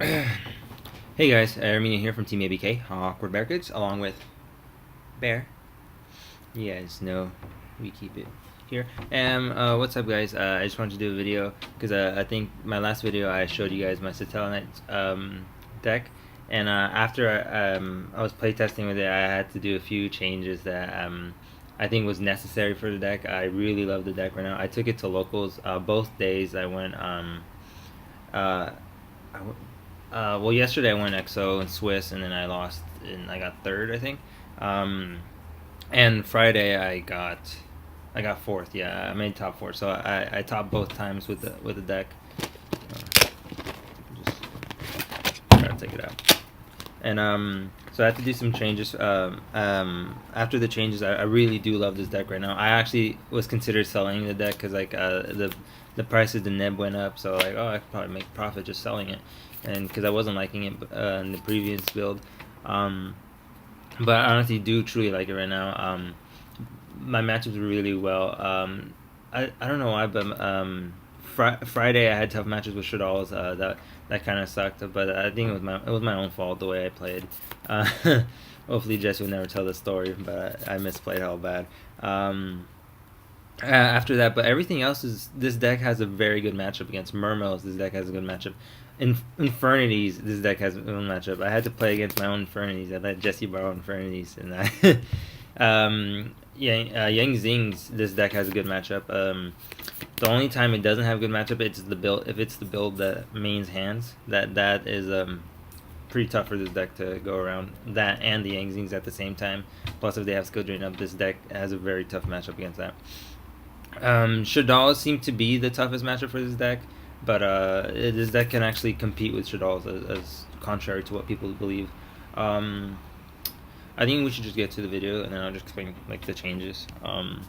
Hey guys, Herminio here from Team ABK, Awkward Bear Kids, along with Bear. You guys know we keep it here. What's up guys? I just wanted to do a video because I think my last video I showed you guys my Satellarknight deck, and after I was playtesting with it, I had to do a few changes that I think was necessary for the deck. I really love the deck right now. I took it to locals both days. I went well, yesterday I went XO and Swiss, and then I lost, and I got third, I think. And Friday I got fourth. Yeah, I made top four, so I topped both times with the deck. Just try to take it out. And so I had to do some changes. After the changes, I really do love this deck right now. I actually was considered selling the deck because like the price of the nib went up, so like, oh, I could probably make profit just selling it, and because I wasn't liking it in the previous build. But I honestly do truly like it right now. My matchups were really well. I don't know why, but Friday I had tough matches with Shadal's. That kind of sucked, but I think it was my own fault the way I played. Hopefully Jesse will never tell the story, but I misplayed hell bad. After that, but everything else is, this deck has a very good matchup against Murmels. This deck has a good matchup. Infernities, this deck has a good matchup. I had to play against my own Infernities. I let Jesse borrow Infernities, and Yang Zing's, this deck has a good matchup. The only time it doesn't have a good matchup, it's the build. If it's the build that mains hands, that is pretty tough for this deck to go around. That and the Yang Zings at the same time. Plus, if they have skill drain up, this deck has a very tough matchup against that. Shadal seemed to be the toughest matchup for this deck, but this deck can actually compete with Shadal's as contrary to what people believe. I think we should just get to the video, and then I'll just explain like the changes. Oh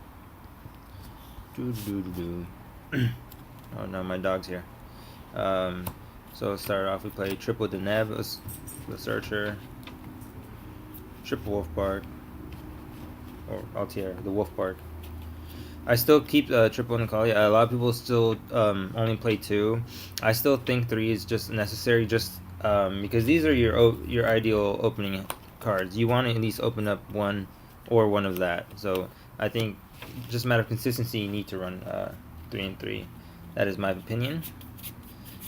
no, my dog's here. So start off, we play triple Deneb, the Searcher, triple Wolf Bark, or Altier, the Wolf Bark. I still keep triple Nikali. A lot of people still only play 2. I still think 3 is just necessary, just because these are your ideal opening cards. You want to at least open up one or one of that. So I think just a matter of consistency, you need to run 3 and 3. That is my opinion.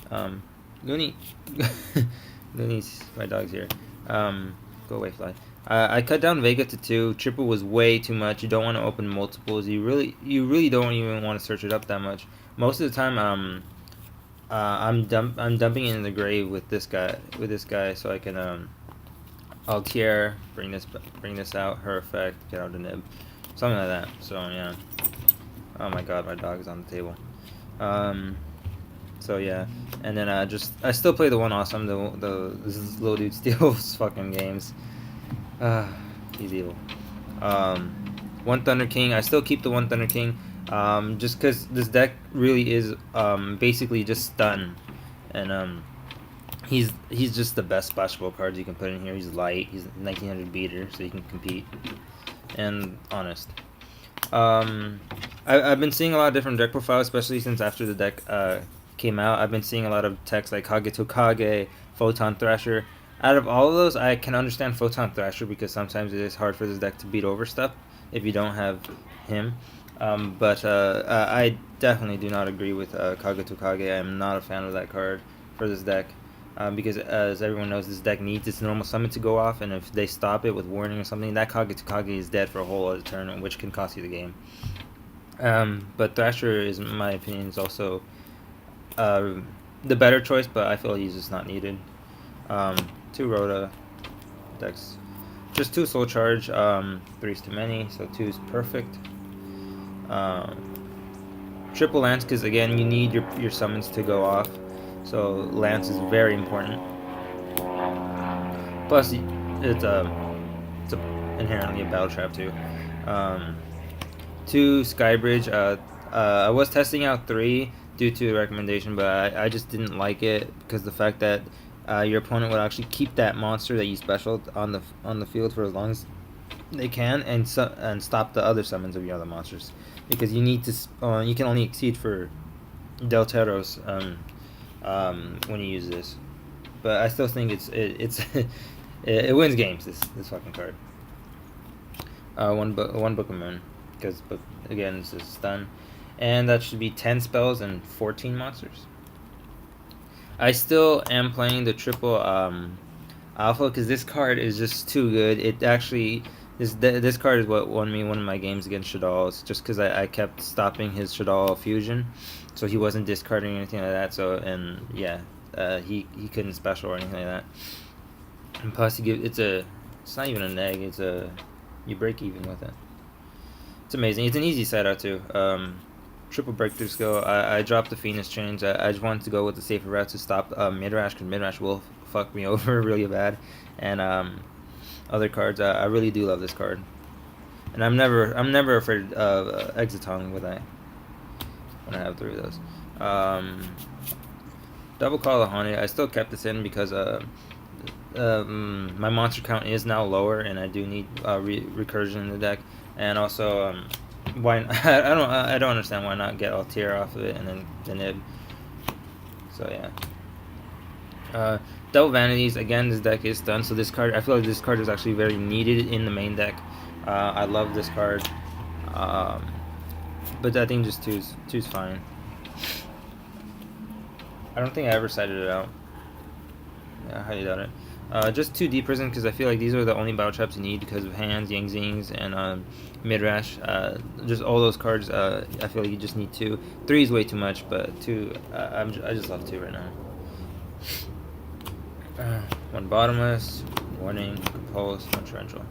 Goonie, Goonies, my dog's here. Go away, fly. I cut down Vega to 2. Triple was way too much. You don't want to open multiples. You really don't even want to search it up that much. Most of the time, I'm dumping it in the grave with this guy, so I can Altier, bring this out, her effect, get out the nib, something like that. So yeah. Oh my god, my dog is on the table. So yeah, and then I still play the one awesome. This little dude steals fucking games. He's evil. One Thunder King. I still keep the one Thunder King. Just because this deck really is basically just stun, and he's just the best splashable cards you can put in here. He's light. He's 1900 beater, so you can compete. And honest. I've been seeing a lot of different deck profiles, especially since after the deck came out. I've been seeing a lot of text like Kage, Photon Thrasher. Out of all of those, I can understand Photon Thrasher because sometimes it is hard for this deck to beat over stuff if you don't have him. But I definitely do not agree with Kage. I am not a fan of that card for this deck. Because as everyone knows, this deck needs its normal summon to go off, and if they stop it with warning or something, that Kage is dead for a whole other turn, which can cost you the game. But Thrasher, in my opinion, is also the better choice, but I feel he's just not needed. 2 Rhoda decks, just 2 Soul Charge, 3's too many, so 2 is perfect. Triple Lance, because again, you need your summons to go off. So Lance is very important. Plus, it's inherently a battle trap too. 2 Skybridge. I was testing out 3 due to a recommendation, but I just didn't like it because the fact that your opponent would actually keep that monster that you specialed on the field for as long as they can, and stop the other summons of your other monsters, because you need to you can only exceed for Delteros when you use this. but I still think it wins games. This fucking card. One book of moon, because again this is stun, and that should be 10 spells and 14 monsters. I still am playing the triple alpha because this card is just too good. It actually this card is what won me one of my games against Shadal. It's just because I kept stopping his Shadal fusion, so he wasn't discarding anything like that. So and yeah, he couldn't special or anything like that. And plus it's not even an egg. You break even with it. It's amazing. It's an easy side out too. Triple breakthrough skill. I dropped the Phoenix Change. I just wanted to go with the safer route to stop Midrash, because Midrash will fuck me over really bad. And other cards. I really do love this card. And I'm never afraid of Exiton when I have 3 of those. Double Call of Haunted. I still kept this in because my monster count is now lower, and I do need recursion in the deck. And also, why I don't understand why not get Altair off of it and then the Nib. So yeah. Double Vanities, again, this deck is done, so this card, I feel like this card is actually very needed in the main deck. I love this card, but I think just two's fine. I don't think I ever cited it out. Yeah, I highly doubt it. Just 2 Deep Prison, because I feel like these are the only battle traps you need because of Hands, Yang Zings, and Midrash. Just all those cards, I feel like you just need 2. 3 is way too much, but 2, I just love 2 right now. 1 Bottomless, Warning, Compulse, 1 Torrential.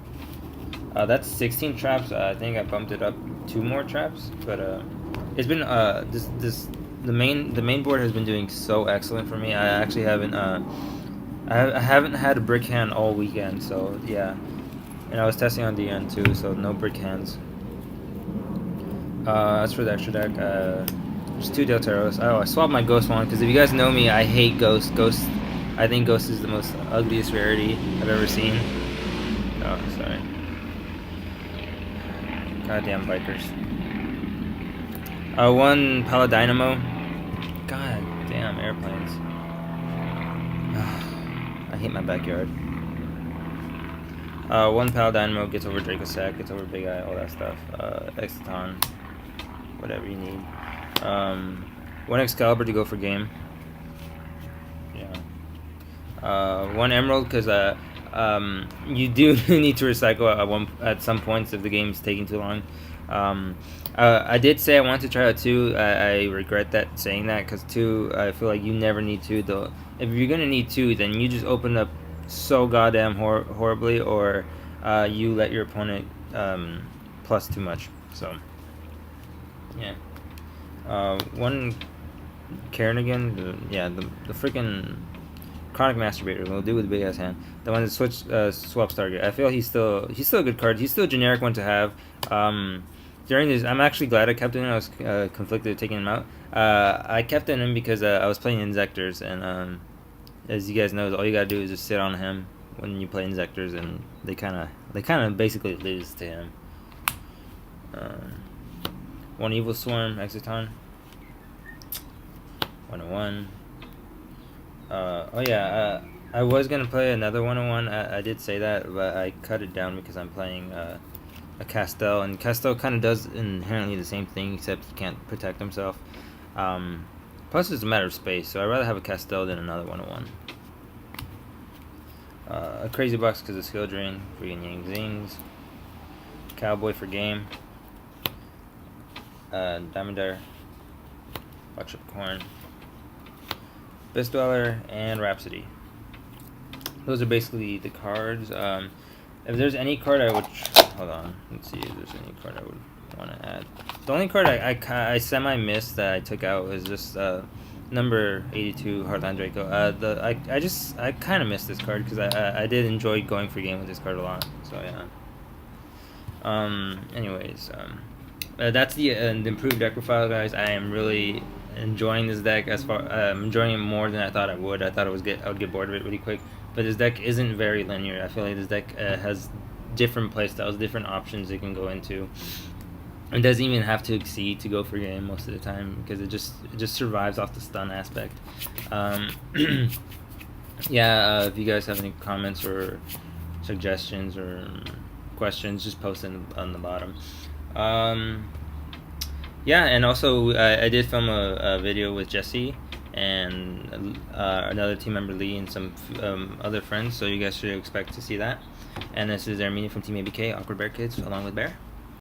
That's 16 traps. I think I bumped it up 2 more traps, but it's been the main board has been doing so excellent for me. I actually haven't I haven't had a brick hand all weekend, so yeah. And I was testing on DN too, so no brick hands. As for the extra deck, there's 2 Deltaros. Oh, I swapped my Ghost one because if you guys know me, I hate Ghost. I think Ghost is the most ugliest rarity I've ever seen. Oh, sorry. Goddamn bikers. 1 Paladynamo. God damn airplanes. I hate my backyard. 1 Paladynamo gets over Draco Sack, gets over Big Eye, all that stuff. Exiton, whatever you need. 1 Excalibur to go for game. Yeah. 1 Emerald because you do need to recycle at some points if the game's taking too long. I did say I wanted to try out 2. I regret saying that because 2, I feel like you never need 2 though. If you're gonna need 2, then you just open up so goddamn horribly, or you let your opponent plus too much. So yeah. 1 Carrigan, the freaking Chronic Masturbator. We'll do with the big ass hand. The one that swaps target. I feel he's still a good card. He's still a generic one to have. During this, I'm actually glad I kept him. I was conflicted taking him out. I kept him because I was playing Insectors, and as you guys know, all you gotta do is just sit on him when you play Insectors, and they kind of basically lose to him. 1 Evil Swarm, Exiton. 101. Oh yeah, I was gonna play another 101. I did say that, but I cut it down because I'm playing a Castel, and Castel kind of does inherently the same thing, except he can't protect himself. Plus, it's a matter of space, so I'd rather have a Castel than another 101. A Crazy Box because of Skill Drain, freaking Yang Zings. Cowboy for game. Diamond Dare. Watch Up Corn. Best Dweller, and Rhapsody. Those are basically the cards. If there's any card I would... Hold on. Let's see if there's any card I would want to add. The only card I semi-missed that I took out was just number 82, Heartland Draco. I kind of missed this card because I did enjoy going for game with this card a lot. So, yeah. Anyways, that's the improved deck profile, guys. I am really enjoying this deck. I'm enjoying it more than I thought I would. I thought I would get bored of it really quick, but this deck isn't very linear. I feel like this deck has different playstyles, different options it can go into. It doesn't even have to exceed to go for game most of the time because it just survives off the stun aspect. yeah, if you guys have any comments or suggestions or questions, just post in on the bottom. Yeah, and also I did film a video with Jesse and another team member Lee and some other friends, so you guys should expect to see that. And this is Herminio from Team ABK, Awkward Bear Kids, along with Bear.